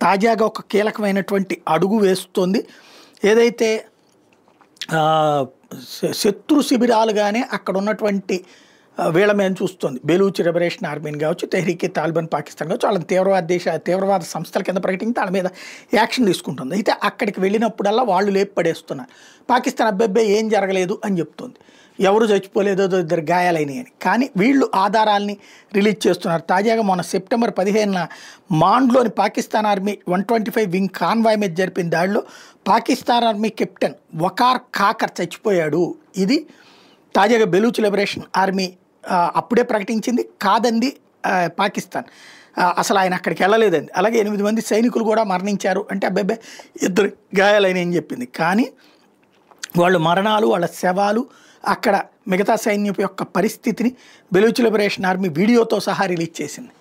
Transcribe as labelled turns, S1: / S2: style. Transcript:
S1: తాజాగా ఒక కీలకమైనటువంటి అడుగు వేస్తోంది. ఏదైతే శత్రు శిబిరాలుగానే అక్కడ ఉన్నటువంటి వీళ్ళ మీద చూస్తుంది. బెలూచ్ లిబరేషన్ ఆర్మీని కావచ్చు, తెహ్రీకే తాలిబాన్ పాకిస్తాన్ కావచ్చు, వాళ్ళని తీవ్రవాద సంస్థల కింద ప్రకటించి వాళ్ళ మీద యాక్షన్ తీసుకుంటుంది. అయితే అక్కడికి వెళ్ళినప్పుడల్లా వాళ్ళు లేపు పడేస్తున్నారు. పాకిస్తాన్ అబ్బాయి ఏం జరగలేదు అని చెప్తుంది, ఎవరు చచ్చిపోలేదో ఇద్దరు గాయాలైనవి అని. కానీ వీళ్ళు ఆధారాల్ని రిలీజ్ చేస్తున్నారు. తాజాగా మొన్న సెప్టెంబర్ 15న మాండ్లోని పాకిస్తాన్ ఆర్మీ 125 వింగ్ కాన్వాయ్ మీద జరిపిన దాడిలో పాకిస్తాన్ ఆర్మీ కెప్టెన్ వకార్ ఖాకర్ చచ్చిపోయాడు. ఇది తాజాగా బెలూచ్ లిబరేషన్ ఆర్మీ అప్పుడే ప్రకటించింది. కాదంది పాకిస్తాన్, అసలు ఆయన అక్కడికి వెళ్ళలేదండి. అలాగే 8 మంది సైనికులు కూడా మరణించారు అంటే అబ్బాయి ఇద్దరు గాయాలైనవి అని చెప్పింది. కానీ వాళ్ళ మరణాలు, వాళ్ళ శవాలు, అక్కడ మిగతా సైన్యం యొక్క పరిస్థితిని బెలూచ్ లిబరేషన్ ఆర్మీ వీడియోతో సహా రిలీజ్ చేసింది.